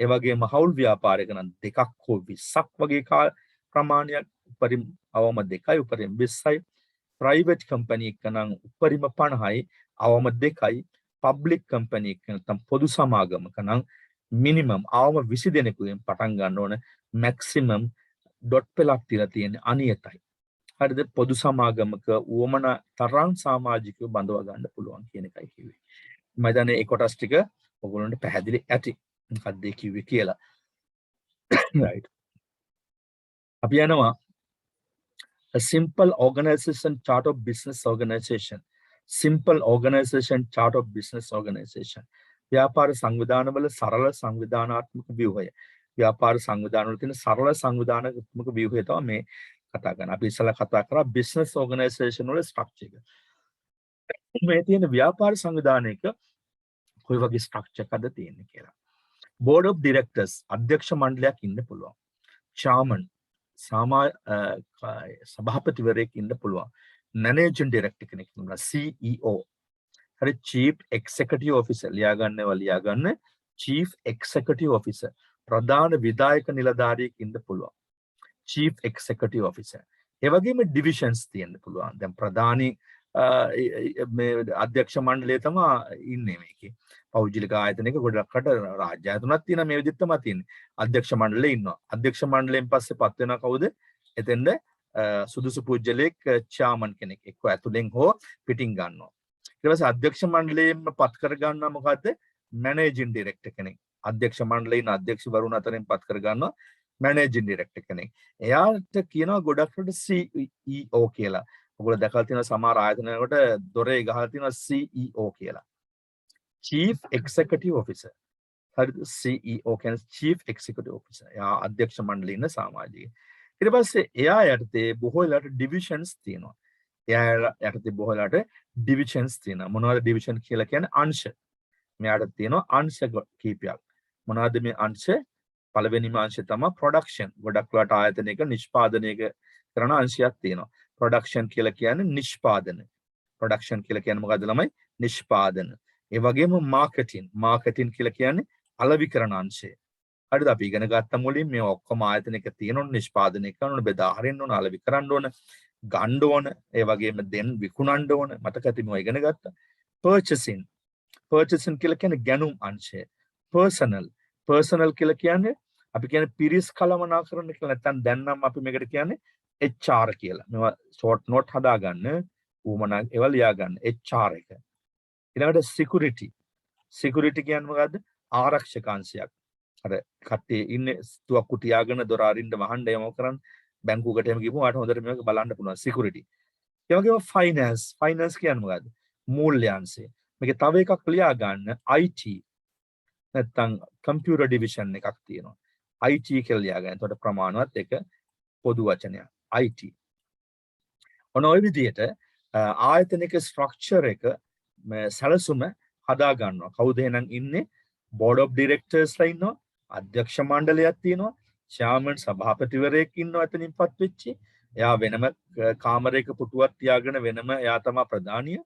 ඒ වගේම හවුල් ව්‍යාපාරික නම් 2ක් හෝ 20ක් වගේ ප්‍රමාණයක් උපරිම අවම 2යි උපරිම 20යි. ප්‍රයිවට් කම්පැනි එක නම් උපරිම 50යි අවම 2යි. පබ්ලික් කම්පැනි එක නැත්නම් පොදු සමාගමක නම් මිනිමම් අවම 20 දෙනෙකුගෙන් පටන් ගන්න ඕන මැක්සිමම් ඩොට් පෙළක් තියලා තියෙන අනියතයි. හරිද? පොදු සමාගමක උවමන තරම් සමාජිකව බඳවා ගන්න පුළුවන් කියන එකයි කිව්වේ. මම හිතන්නේ ඒ කොටස් ටික ඔයගොල්ලන්ට පැහැදිලි ඇති. මොකක්ද ඒ කිව්වේ කියලා. right. අපි යනවා a simple organization chart of business organization. Simple organization chart of business organization. ව්‍යාපාර සංවිධානවල සරල සංවිධානාත්මක ව්‍යුහය. ව්‍යාපාර සංවිධානවල තියෙන සරල සංවිධානාත්මක ව්‍යුහය තමයි මේ කතා කරන්නේ. අපි ඉස්සලා කතා කරා business organization වල structure එක. මේ තියෙන ව්‍යාපාර සංවිධානයක කොයි වගේ structure එකක්ද තියෙන්නේ කියලා. board of directors අධ්‍යක්ෂ මණ්ඩලයක් ඉන්න පුළුවන්. chairman සභාපතිවරයෙක් ඉන්න පුළුවන්. managing director කෙනෙක් ඉන්නවා. CEO. හරි chief executive officer ලියාගන්න chief executive officer ප්‍රධාන විධායක නිලධාරියෙක් ඉන්න පුළුවන්. chief executive officer. ඒ වගේම divisions තියෙන්න පුළුවන්. දැන් ප්‍රධානී මේ අධ්‍යක්ෂ මණ්ඩලය තමයි ඉන්නේ මේකේ. පෞද්ගලික ආයතනයක ගොඩක්කට රාජ්‍ය ආයතනක් තියෙනවා මේ විදිහට තමයි තියෙන්නේ. අධ්‍යක්ෂ මණ්ඩලය ඉන්නවා. අධ්‍යක්ෂ මණ්ඩලයෙන් පස්සේ පත් වෙනවා කවුද? එතෙන්ද සුදුසු පුජ්‍යලෙක් චාමන් කෙනෙක් එක්ක ඇතුලෙන් හෝ පිටින් ගන්නවා. ඊට පස්සේ අධ්‍යක්ෂ මණ්ඩලයෙන්ම පත් කර ගන්නවා මොකද්ද? මැනේජින් ඩිරෙක්ටර් කෙනෙක්. අධ්‍යක්ෂ මණ්ඩලයේ ඉන්න අධ්‍යක්ෂවරුන් අතරින් පත් කර ගන්නවා මැනේජින් ඩිරෙක්ටර් කෙනෙක්. එයාට කියනවා ගොඩක්ට CEO කියලා. ඔයගොල්ලෝ දැකලා තියෙන සමහර ආයතනවලට දොරේ ගහලා තියෙනවා CEO කියලා. Chief Executive Officer. හරිද? CEO කියන්නේ Chief Executive Officer. එයා අධ්‍යක්ෂ මණ්ඩලයේ ඉන්න සමාජිකයෙක්. ඊට පස්සේ එයා යටතේ බොහෝ වෙලාවට ඩිවිෂන්ස් තියෙනවා. එයා යටතේ බොහෝ වෙලාවට ඩිවිෂන්ස් තියෙනවා. මොනවද ඩිවිෂන් කියලා කියන්නේ? අංශ. මෙයාට තියෙනවා අංශ කීපයක්. මොනවද මේ අංශ? පළවෙනිම අංශය තමයි ප්‍රොඩක්ෂන්. ගොඩක් වෙලාවට ආයතනයක නිෂ්පාදනය කරන අංශයක් තියෙනවා. ප්‍රොඩක්ෂන් කියලා කියන්නේ නිෂ්පාදන. ප්‍රොඩක්ෂන් කියලා කියන්නේ මොකද්ද ළමයි? නිෂ්පාදන. ඒ වගේම මාකටිං. මාකටිං කියලා කියන්නේ අලෙවි කරන අංශය. හරිද? අපි ඉගෙන ගත්ත මුලින් මේ ඔක්කොම ආයතනයක තියෙන නිෂ්පාදනය කරන ඕන, බෙදා හරින්න ඕන, අලෙවි කරන්න ඕන, ගන්න ඕන, ඒ වගේම දෙන් විකුණන්න ඕන. මතක ඇති මේවා ඉගෙන ගත්තා. පර්චේසින්. පර්චේසින් කියලා කියන්නේ ගැනුම් අංශය. පර්සනල්. පර්සනල් කියලා කියන්නේ අපි කියන්නේ පිරිස් කළමනාකරන කියලා. නැත්නම් දැන් නම් අපි මේකට කියන්නේ HR කියලා. මේවා ෂෝට් නෝට් හදාගන්න, ඌමනා ඒවා ලියා ගන්න. HR එක. ඊළඟට සිකියුරිටි. සිකියුරිටි කියන්නේ මොකද්ද? ආරක්ෂක අංශයක්. අර කට්ටිය ඉන්නේ තුවක්කු තියාගෙන දොර අරින්න වහන්න යම කරන් බැංකුවකට එහෙම ගිහුවම ආට හොඳට මේක බලන්න පුළුවන් සිකියුරිටි. ඒ වගේම ෆයිනෑන්ස්. ෆයිනෑන්ස් කියන්නේ මොකද්ද? මූල්‍යාංශය. මේකේ තව එකක් ලියා ගන්න IT. නැත්තම් කම්පියුටර් ඩිවිෂන් එකක් තියෙනවා. IT කියලා ලියා ගන්න. එතකොට ප්‍රමාණවත් එක පොදු වචනයක්. IT. ඔන්න ඔය විදිහට ආයතනික ස්ට්‍රක්චර් එක සැලසුම හදා ගන්නවා. කවුද එහෙනම් ඉන්නේ? බෝඩ් ඔෆ් ඩිරෙක්ටර්ස්ලා ඉන්නවා. අධ්‍යක්ෂ මණ්ඩලයක් තියෙනවා. චෙයාර්මන් සභාපතිවරයෙක් ඉන්නවා එතනින්පත් වෙච්චි. එයා වෙනම කාමරයක පුටුවක් තියාගෙන වෙනම එයා තමයි ප්‍රධානිය.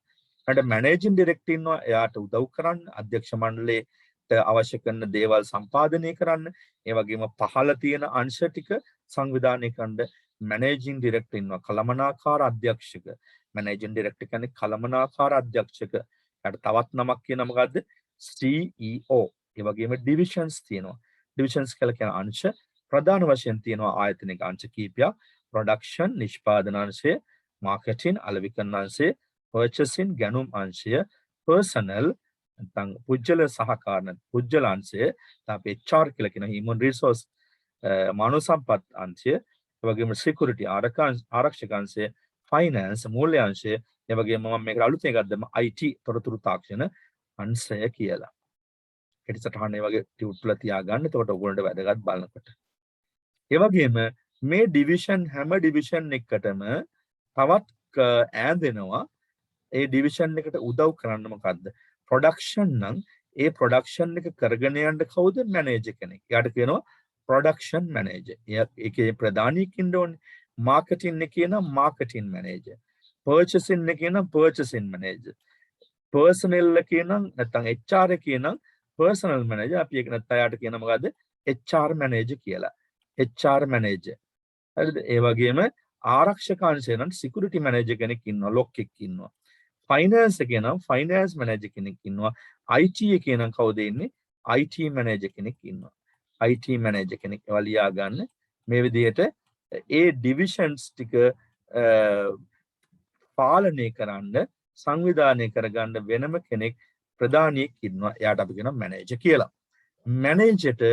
ඊට මැනේජින් ඩිරෙක්ටර් ඉන්නවා. එයාට උදව් කරන්න අධ්‍යක්ෂ මණ්ඩලයට අවශ්‍ය කරන දේවල් සම්පාදනය කරන්න. ඒ වගේම පහළ තියෙන අංශ ටික සංවිධානය කරන්න මැනේජින් ඩිරෙක්ටර් ඉන්නවා. කළමනාකාර අධ්‍යක්ෂක. මැනේජින් ඩිරෙක්ටර් කියන්නේ කළමනාකාර අධ්‍යක්ෂක. ඊට තවත් නමක් කියන මොකද්ද? CEO. ඒ වගේම ඩිවිෂන්ස් තියෙනවා. ඩිවිෂන්ස් කියලා කියන අංශ ප්‍රධාන වශයෙන් තියෙනවා ආයතනික අංශ කීපයක්. ප්‍රොඩක්ෂන් නිෂ්පාදන අංශය, මාකටිං අලෙවි කරන අංශය, පර්චේසින් ගැනුම් අංශය, පර්සනල් නැත්නම් පුජ්‍යල සහකාරණ පුජ්‍යල අංශය, අපි HR කියලා කියන human resource මානව සම්පත් අංශය, ඒ වගේම security ආරක්ෂක අංශය, finance මූල්‍ය අංශය, ඒ වගේම මම මේකට අලුතෙන් එකක් දැම්ම IT තොරතුරු තාක්ෂණ අංශය කියලා. කෙටිසටහන මේ වගේ ටියුට් වල තියාගන්න. එතකොට ඔයගොල්ලන්ට වැදගත් බලනකොට. ඒ වගේම මේ ඩිවිෂන් හැම ඩිවිෂන් එකකටම තවත් ඈඳෙනවා. ඒ ඩිවිෂන් එකට උදව් කරන්න මොකද්ද? ප්‍රොඩක්ෂන් නම් ඒ ප්‍රොඩක්ෂන් එක කරගෙන යන්න කවුද? මැනේජර් කෙනෙක්. එයාට කියනවා ප්‍රොඩක්ෂන් මැනේජර්. ඒකේ ප්‍රධානියෙක් ඉන්න ඕනේ. මාකටිං එකේ නම් මාකටිං මැනේජර්. පර්චේසින් එකේ නම් පර්චේසින් මැනේජර්. පර්සනල් එකේ නම් නැත්නම් HR එකේ නම් පර්සනල් මැනේජර්. අපි ඒක නැත්නම් යාට කියන මොකද්ද? HR මැනේජර් කියලා. HR manager. හරිද? ඒ වගේම ආරක්ෂක අංශය නම් සිකියුරිටි මැනේජර් කෙනෙක් ඉන්නවා. ලොක් එකක් ඉන්නවා. ෆයිනෑන්ස් එකේ නම් ෆයිනෑන්ස් මැනේජර් කෙනෙක් ඉන්නවා. IT එකේ නම් කවුද ඉන්නේ? IT මැනේජර් කෙනෙක් ඉන්නවා. IT මැනේජර් කෙනෙක් ඒවා ලියා ගන්න. මේ විදිහට ඒ ඩිවිෂන්ස් ටික පාලනය කරන්න සංවිධානය කරගන්න වෙනම කෙනෙක් ප්‍රධානියෙක් ඉන්නවා. එයාට අපි කියනවා මැනේජර් කියලා. මැනේජර්ට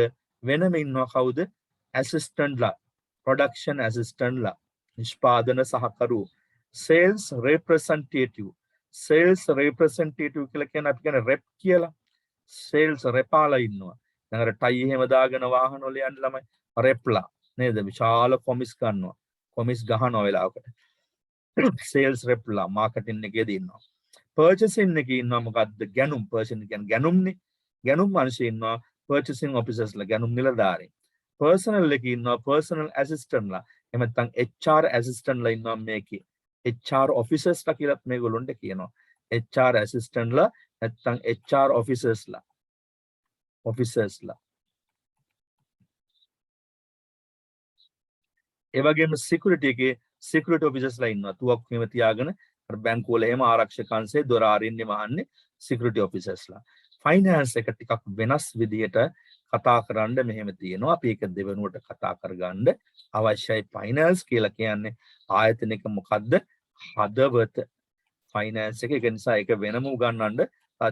වෙනම ඉන්නවා කවුද? ඇසිස්ටන්ට්ලා, ප්‍රොඩක්ෂන් ඇසිස්ටන්ට්ලා, නිෂ්පාදන සහකරු, සේල්ස් රෙප්‍රසන්ටේටිව්. සේල්ස් රෙප්‍රසන්ටේටිව් කියලා කියන්නේ අපි කියන රෙප් කියලා. සේල්ස් රෙපාලා ඉන්නවා. දැන් අර ටයි එහෙම දාගෙන වාහන වල යන ළමයි රෙප්ලා නේද? විශාල කොමිස් ගන්නවා. කොමිස් ගහනවා වෙලාවකට. සේල්ස් රෙප්ලා මාකටිං එකේදී ඉන්නවා. පර්චේසින් එකේ ඉන්නවා මොකද්ද? ගැනුම්. පර්චේසින් කියන්නේ ගැනුම්නේ. ගැනුම් අංශයේ ඉන්නවා පර්චේසින් ඔෆිසර්ස්ලා, ගැනුම් නිලධාරීන්. පර්සනල් එකේ ඉන්නවා පර්සනල් ඇසිස්ටන්ට්ලා. එහෙම නැත්නම් HR ඇසිස්ටන්ට්ලා ඉන්නවා මේකේ. HR ඔෆිසර්ස්ලා කියලා මේගොල්ලොන්ට කියනවා. HR ඇසිස්ටන්ට්ලා නැත්නම් HR ඔෆිසර්ස්ලා. ඔෆිසර්ස්ලා. ඒ වගේම සිකියුරිටි එකේ සිකියුරිටි ඔෆිසර්ස්ලා ඉන්නවා. තුවක්කු එහෙම තියාගෙන අර බැංකුව වල එහෙම ආරක්ෂක අංශයේ දොර අරින්නේ වහන්නේ සිකියුරිටි ඔෆිසර්ස්ලා. ෆයිනෑන්ස් එක ටිකක් වෙනස් විදිහට කතා කරන්න මෙහෙම තියෙනවා. අපි ඒක දෙවෙනුවට කතා කරගන්න අවශ්‍යයි. ෆයිනෑන්ස් කියලා කියන්නේ ආයතනික මොකද්ද? හදවත. ෆයිනෑන්ස් එක. ඒක නිසා ඒක වෙනම උගන්වන්න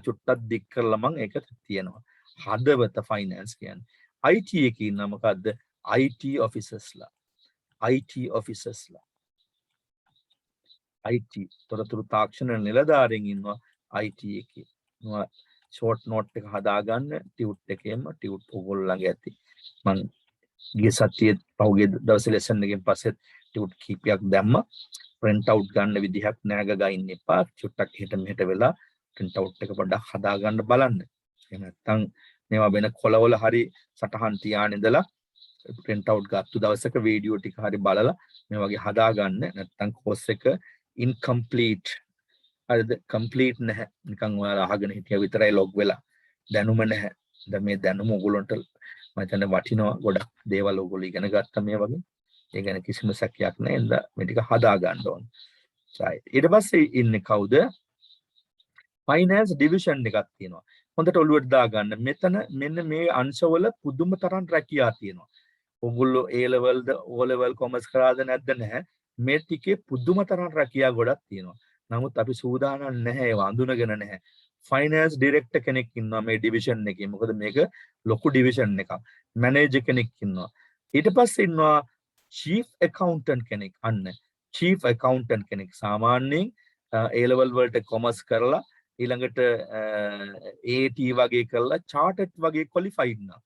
චුට්ටක් දික් කරලා මම ඒක තියෙනවා. හදවත ෆයිනෑන්ස් කියන්නේ. IT එකේ ඉන්න මොකද්ද? IT officersලා IT තොරතුරු තාක්ෂණ නිලධාරීන් ඉන්නවා IT එකේ. මොනවා ෂෝට් නෝට් එක හදාගන්න ටියුට් එකේම ටියුට් ඕගොල්ලෝ ළඟ ඇති. මම ගිය සතියේ පහුගිය දවසේ ලෙසන් එකෙන් පස්සේ ටියුට් කීපයක් දැම්මා. print out ගන්න විදිහක් නෑගගා ඉන්න එපා. චුට්ටක් හෙට මෙහෙට වෙලා print out එක පොඩ්ඩක් හදාගන්න බලන්න. එහෙම නැත්නම් මේවා වෙන කොළවල හරි සටහන් තියාගෙන ඉඳලා print out ගත්ත දවසක වීඩියෝ ටික හරි බලලා මේ වගේ හදාගන්න. නැත්නම් course එක incomplete හරිද complete නැහැ. නිකන් ඔයාලා අහගෙන හිටියා විතරයි log වෙලා. දැනුම නැහැ. දැන් මේ දැනුම ඔයගොල්ලන්ට මම හිතන්නේ වටිනවා ගොඩක් දේවල් ඔයගොල්ලෝ ඉගෙන ගත්තා මේ වගේ. ඒ ගැන කිසිම සැකයක් නැහැ. එහෙනම් මේ ටික හදා ගන්න ඕන. right. ඊට පස්සේ ඉන්නේ කවුද? finance division එකක් තියෙනවා. හොඳට ඔළුවට දාගන්න. මෙතන මෙන්න මේ අංශවල පුදුම තරම් රැකියා තියෙනවා. ඔයගොල්ලෝ A level the O level commerce කරාද නැද්ද නැහැ. මේ ටිකේ පුදුම තරම් රැකියා ගොඩක් තියෙනවා. නමුත් අපි සූදානම් නැහැ ඒව අඳුනගෙන නැහැ. finance director කෙනෙක් ඉන්නවා මේ division එකේ. මොකද මේක ලොකු division එකක්. manager කෙනෙක් ඉන්නවා. ඊට පස්සේ ඉන්නවා chief accountant කෙනෙක්. අන්න chief accountant කෙනෙක් සාමාන්‍යයෙන් A level වලට commerce කරලා ඊළඟට AT වගේ කරලා chartered වගේ qualified නා.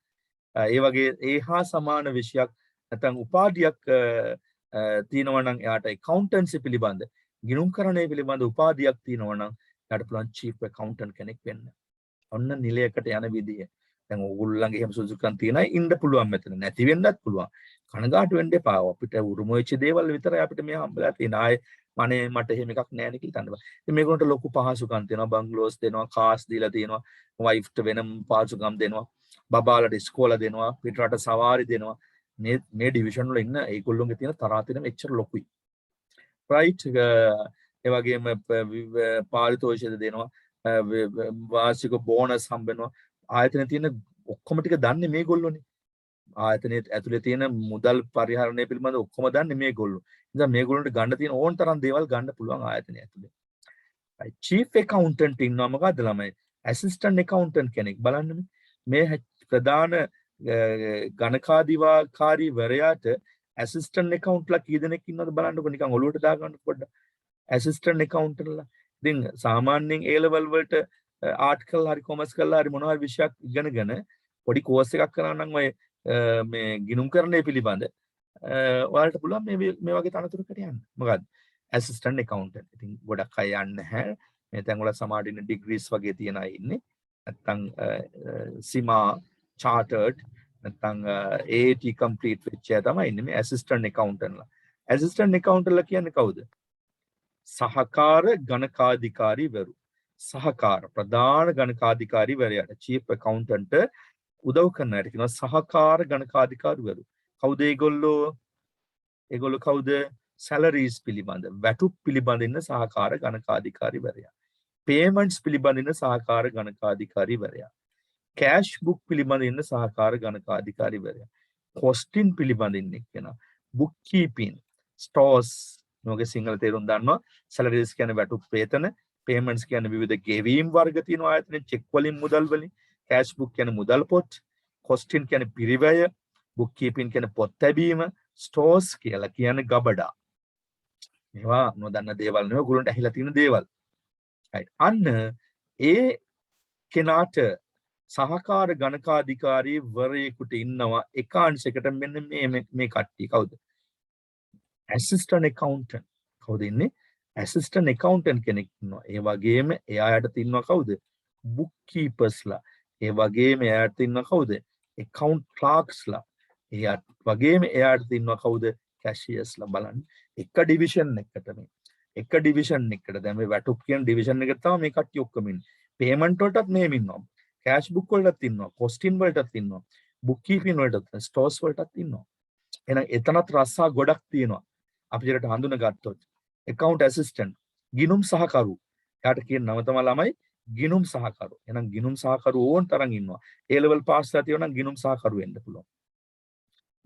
ඒ වගේ ඒ හා සමාන විෂයක් නැත්නම් උපාධියක් තියෙනවා නම් එයාට accountancy පිළිබඳ ගිණුම්කරණය පිළිබඳ උපාධියක් තියෙනවා නම් එයාට පුළුවන් chief accountant කෙනෙක් වෙන්න. ඔන්න නිලයකට යන විදිය. දැන් ඕගොල්ලන්ගේ එහෙම සුසුකම් තියෙනයි ඉන්න පුළුවන් මෙතන. නැති වෙන්නත් පුළුවන්. කනගාටු වෙන්න එපා. අපිට උරුම වෙච්ච දේවල් විතරයි අපිට මේ හම්බලා තියෙන. ආයේ මට එහෙම එකක් නැහැ නේ කියලා හිතන්න බෑ. ඉතින් මේගොල්ලන්ට ලොකු පහසුකම් තියෙනවා. බංගලෝස් දෙනවා, කාස් දීලා තියෙනවා, වයිෆ්ට වෙනම පහසුකම් දෙනවා. බබාලට ඉස්කෝල දෙනවා, පිටරට සවාරි දෙනවා. මේ ඩිවිෂන් වල ඉන්න ඒගොල්ලෝගේ තියෙන තරාතිරම එච්චර ලොකුයි. right ඒ වගේම පාරිතෝෂික දෙනවා, වාර්ෂික බෝනස් හම්බෙනවා. ආයතනයේ තියෙන ඔක්කොම ටික දන්නේ මේගොල්ලෝනේ. ආයතනයේ ඇතුලේ තියෙන මුදල් පරිහරණය පිළිබඳ ඔක්කොම දන්නේ මේගොල්ලෝ. ඉතින් මේගොල්ලන්ට ගන්න තියෙන ඕන තරම් දේවල් ගන්න පුළුවන් ආයතනය ඇතුලේ. right chief accountant ඉන්නවා මොකද්ද ළමයි? assistant accountant කෙනෙක් බලන්න මේ ප්‍රධාන ගණකාධිකාරීවරයාට ඇසිස්ටන්ට් accountලා කී දෙනෙක් ඉන්නවද බලන්නකො නිකන් ඔලුවට දාගන්න පොඩ්ඩක්. ඇසිස්ටන්ට් accountලා ඉතින් සාමාන්‍යයෙන් A level වලට ආර්ට් කරලා හරි කොමර්ස් කරලා හරි මොනවා හරි විෂයක් ඉගෙනගෙන පොඩි කෝස් එකක් කරනවා නම් ඔය මේ ගිණුම්කරණය පිළිබඳ ඔයාලට පුළුවන් මේ වගේ තනතුරකට යන්න. මොකද්ද? Assistant accountant. ඉතින් ගොඩක් අය යන්නේ නැහැ. මේ තැන් වල සමහර ඉන්න ඩිග්‍රීස් වගේ තියන අය ඉන්නේ. නැත්තම් සීමා chartered නැත්නම් AAT complete වෙච්ච අය තමයි ඉන්නේ මේ assistant accountantලා. assistant accountantලා කියන්නේ කවුද? සහකාර ගණකාධිකාරීවරු. සහකාර ප්‍රධාන ගණකාධිකාරීවරයාට chief accountant උදව් කරන අයට කියනවා සහකාර ගණකාධිකාරීවරු. කවුද ඒගොල්ලෝ? ඒගොල්ලෝ කවුද? salaries පිළිබඳ, වැටුප් පිළිබඳ ඉන්න සහකාර ගණකාධිකාරීවරයා. payments පිළිබඳ ඉන්න සහකාර ගණකාධිකාරීවරයා. cash book පිළිබඳ ඉන්න සහකාර ගණකාධිකාරීවරයා. costing පිළිබඳ ඉන්න කෙනා. bookkeeping, stores නෝගේ සිංහල තේරුම් දන්නවා. salaries කියන්නේ වැටුප් වේතන, payments කියන්නේ විවිධ ගෙවීම් වර්ග තියෙනවා ආයතනයේ check වලින් මුදල් වලින්, cash book කියන්නේ මුදල් පොත්, costing කියන්නේ පිරිවැය, bookkeeping කියන්නේ පොත් තැබීම, stores කියලා කියන්නේ ගබඩා. මේවා නොදන්න දේවල් නෙවෙයි ඔයගොල්ලන්ට ඇහිලා තියෙන දේවල්. right අන්න ඒ කෙනාට සහකාර ගණකාධිකාරී වරයෙකුට ඉන්නවා එකාංශයකට මෙන්න මේ කට්ටිය කවුද? assistant accountant. කවුද ඉන්නේ? assistant accountant කෙනෙක් ඉන්නවා. ඒ වගේම එයාට ඉන්නවා කවුද? bookkeepersලා. ඒ වගේම එයාට ඉන්නවා කවුද? account clerksලා. එයාට වගේම එයාට ඉන්නවා කවුද? cashiyersලා. බලන්න එක division එකකට මේ. එක division එකකට දැන් මේ වැටුප් කියන division එකට තමයි මේ කට්ටිය ඔක්කොම ඉන්නේ. payment වලටත් මෙහෙම ඉන්නවා. cash book වලටත් ඉන්නවා, costing වලටත් ඉන්නවා, bookkeeping වලටත්, stores වලටත් ඉන්නවා. එහෙනම් එතනත් රස්සා ගොඩක් තියෙනවා. අපි විතරට හඳුනගත්තොත් account assistant, ගිණුම් සහකරු. එයාට කියන නම තමයි ළමයි ගිණුම් සහකරු. එහෙනම් ගිණුම් සහකරු ඕන තරම් ඉන්නවා. A level pass කරලා තියෙනවා නම් ගිණුම් සහකරු වෙන්න පුළුවන්.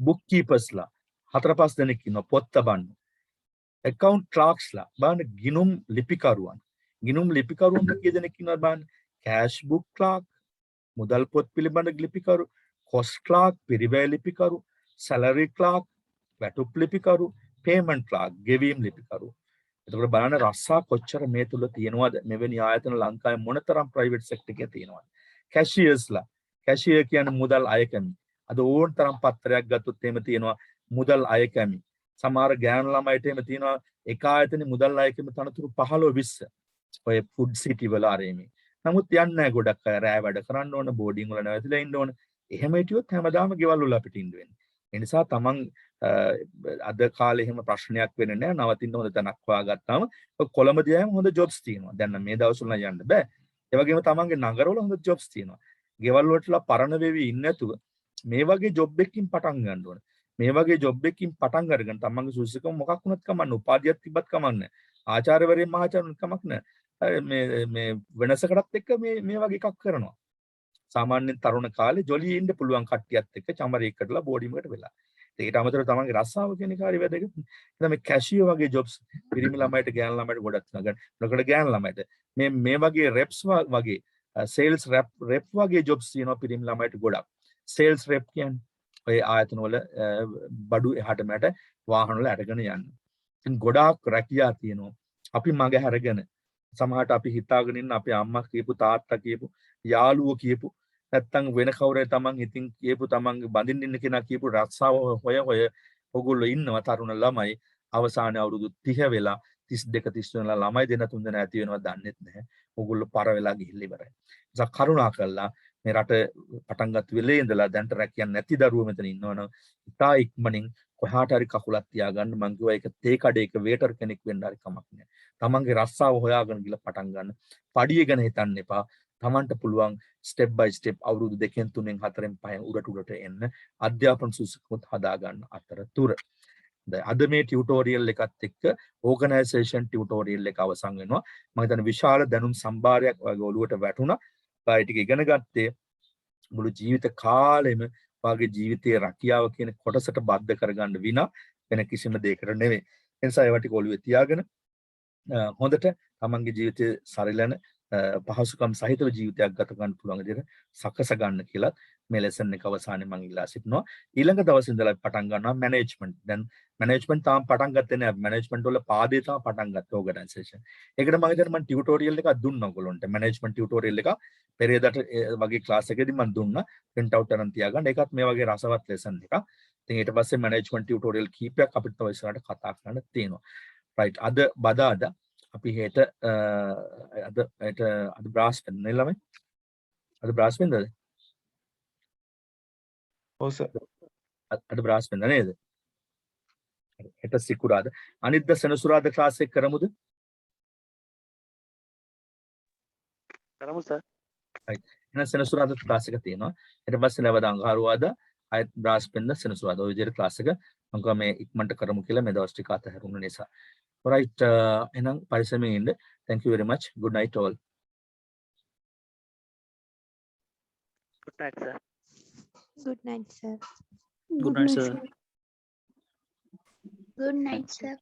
bookkeepersලා 4-5 දෙනෙක් ඉන්නවා පොත් තබන්න. account clerksලා බලන්න ගිණුම් ලිපිකරුවන්. ගිණුම් ලිපිකරුවන් කී දෙනෙක් ඉන්නවද බලන්න. cash book clerk, මුදල් පොත් පිළිබඳ ලිපිකරු, cost clerk, පිරිවැය ලිපිකරු, salary clerk, වැටුප් ලිපිකරු, payment clerk, ගෙවීම් ලිපිකරු. එතකොට බලන්න රස්සා කොච්චර මේ තුල තියෙනවද? මෙවැනි ආයතන ලංකාවේ මොනතරම් private sector එකේ තියෙනවද? cashiers ලා. cashier කියන්නේ මුදල් අයකැමි. අද ඕන තරම් පත්‍රයක් ගත්තොත් එහෙම තියෙනවා මුදල් අයකැමි. සමහර ගෑනු ළමයිට එහෙම තියෙනවා එක ආයතනේ මුදල් අයකැමි තනතුරු 15 20. ඔය ෆුඩ් සිටි වල ආරෙමි. නමුත් යන්නේ නැහැ ගොඩක් අය රෑ වැඩ කරන්න ඕන, බෝඩින් වල නැවතිලා ඉන්න ඕන. එහෙම හිටියොත් හැමදාම ගෙවල් වල අපිට ඉන්න වෙන්නේ. ඒ නිසා තමන් අද කාලේ එහෙම ප්‍රශ්නයක් වෙන්නේ නැහැ. නවතින්න හොඳ තැනක් හොයාගත්තාම කොළඹ දිහාම හොඳ ජොබ්ස් තියෙනවා. දැන් මේ දවස්වල යන්න බෑ. ඒ වගේම තමන්ගේ නගරවල හොඳ ජොබ්ස් තියෙනවා. ගෙවල් වලටලා පරණ වෙවි ඉන්නේ නැතුව මේ වගේ ජොබ් එකකින් පටන් ගන්න ඕන. මේ වගේ ජොබ් එකකින් පටන් අරගෙන තමන්ගේ සුසුකම මොකක් වුණත් කමන්න, උපාධියක් තිබ්බත් කමන්නේ. ආචාර්යවරයෙක් මහාචාර්යවරුන් කමක් නැහැ. මේ වෙනසකටත් එක්ක මේ වගේ එකක් කරනවා. සාමාන්‍යයෙන් තරුණ කාලේ ජොලියේ ඉන්න පුළුවන් කට්ටියත් එක්ක චමරේකටලා බෝඩිමකට වෙලා. ඒකට අමතරව තමන්ගේ රස්සාව කියන කාර්ය වැදගත්. එතන මේ කැෂියෝ වගේ ජොබ්ස් පිරිමි ළමයිට ගෑනු ළමයිට ගොඩක් තියෙනවා. මොකද ගෑනු ළමයිට මේ වගේ රෙප්ස් වගේ සේල්ස් රෙප් වගේ ජොබ්ස් තියෙනවා පිරිමි ළමයිට ගොඩක්. සේල්ස් රෙප් කියන්නේ ඔය ආයතන වල බඩු එහාට මෙහාට වාහන වල අරගෙන යන්න. ඉතින් ගොඩාක් රැකියා තියෙනවා. අපි මග හැරගෙන සමහරට අපි හිතාගෙන ඉන්න අපේ අම්මා කියපු තාත්තා කියපු යාළුවෝ කියපු නැත්තම් වෙන කවුරුහරි තමන් ඉතින් කියපු තමන්ගේ බඳින්න ඉන්න කෙනා කියපු රස්සාව හොය ඔයගොල්ලෝ ඉන්නවා තරුණ ළමයි අවසානයේ අවුරුදු 30 වෙලා 32 33 වෙලා ළමයි දෙන තුන් දෙනා ඇති වෙනවා දන්නෙත් නැහැ. ඔයගොල්ලෝ පර වෙලා ගිහිල්ලා ඉවරයි. නිසා කරුණා කළා මේ රට පටන් ගත්ත වෙලේ ඉඳලා දැන්ට රැකියන්නේ නැති දරුවෝ මෙතන ඉන්නවනම් ඉතා ඉක්මනින් කොහාට හරි කකුලක් තියාගන්න මං කිව්වා ඒක තේ කඩේක වේටර් කෙනෙක් වෙන්න හරි කමක් නැහැ. තමන්ගේ රස්සාව හොයාගෙන ගිහලා පටන් ගන්න. පඩිය ගැන හිතන්න එපා. තමන්ට පුළුවන් ස්ටෙප් බයි ස්ටෙප් අවුරුදු 2 3 4 5 උඩට එන්න අධ්‍යාපන සුසුකමුත් හදා ගන්න අතරතුර. අද මේ ටියුටෝරියල් එකත් එක්ක ඕගනයිසේෂන් ටියුටෝරියල් එක අවසන් වෙනවා. මම හිතන්නේ විශාල දැනුම් සම්භාරයක් ඔයගේ ඔළුවට වැටුණා. ඔය ටික ඉගෙන ගත්තේ මුළු ජීවිත කාලෙම වාගේ ජීවිතයේ රැකියාව කියන කොටසට බද්ධ කරගන්න විනා වෙන කිසිම දෙයකට නෙවෙයි. ඒ නිසා ඒවා ටික ඔළුවේ තියාගෙන හොඳට තමන්ගේ ජීවිතයේ සරිලන පහසුකම් සහිතව ජීවිතයක් ගත කරන්න පුළුවන් විදිහට සකස ගන්න කියලා මේ ලෙසන් එක අවසානයේ මම ඉල්ලා සිටිනවා. ඊළඟ දවසේ ඉඳලා පටන් ගන්නවා මැනේජ්මන්ට්. දැන් මැනේජ්මන්ට් තාම පටන් ගත්තේ නැහැ. මැනේජ්මන්ට් වල පාදේ තාම පටන් ගත්ත ඕගනයිසේෂන්. ඒකට මම හිතන්නේ මම ටියුටෝරියල් එකක් දුන්නා ඔයගොල්ලන්ට. මැනේජ්මන්ට් ටියුටෝරියල් එක පෙරේදට වගේ ක්ලාස් එකකදී මම දුන්නා. print out අරන් තියාගන්න. ඒකත් මේ වගේ රසවත් ලෙසන් එකක්. ඉතින් ඊට පස්සේ මැනේජ්මන්ට් ටියුටෝරියල් කීපයක් අපිට තව ඉස්සරහට කතා කරන්න තියෙනවා. right අද බදාදා අපි හෙට අද බ්‍රාස්පෙන් නේ ළමයි අද බ්‍රාස්පෙන්ද ඔව් සර් අද බ්‍රාස්පෙන්ද නේද හෙට සිකුරාද අනිද්දා සෙනසුරාදා ක්ලාස් එක කරමුද කරමු සර් right එහෙනම් සෙනසුරාදා ක්ලාස් එක තියෙනවා ඊට පස්සේ නැවත අඟහරුවාදා අයත් බ්‍රාස්පෙන්ද සෙනසුරාදා ඔය විදිහට ක්ලාස් එක මම මේ ඉක්මනට කරමු කියලා මේ දවස් ටික අතහැරුණ නිසා right එහෙනම් පරිස්සමෙන් ඉන්න thank you very much good night all good night sir Good night, sir. Good night, sir. Good night, sir.